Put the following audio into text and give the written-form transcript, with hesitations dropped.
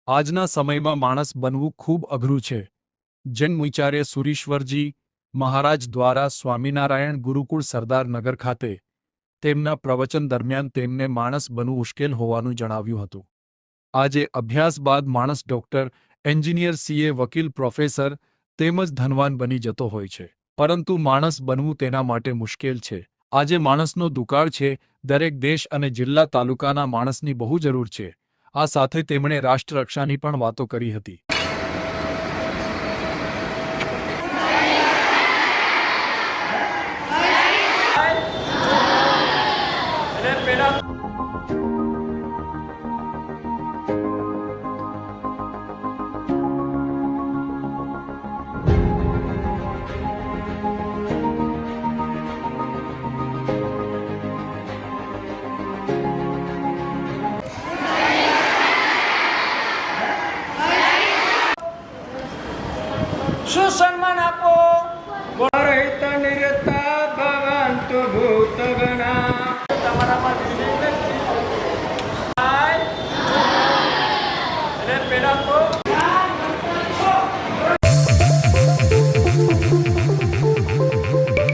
આજના સમયમાં માણસ બનવું ખૂબ અઘરું છે. જન્મવિચાર્ય સુરીશ્વરજી મહારાજ દ્વારા સ્વામિનારાયણ ગુરુકુળ સરદારનગર ખાતે તેમના પ્રવચન દરમિયાન તેમને માણસ બનવું મુશ્કેલ હોવાનું જણાવ્યું હતું. આજે અભ્યાસ બાદ માણસ ડૉક્ટર, એન્જિનિયર, સીએ, વકીલ, પ્રોફેસર તેમજ ધનવાન બની જતો હોય છે, પરંતુ માણસ બનવું તેના માટે મુશ્કેલ છે. આજે માણસનો દુકાળ છે. દરેક દેશ અને જિલ્લા તાલુકાના માણસની બહુ જરૂર છે. આ સાથે તેમણે રાષ્ટ્રરક્ષાની પણ વાતો કરી હતી. સુસન્માન આપો.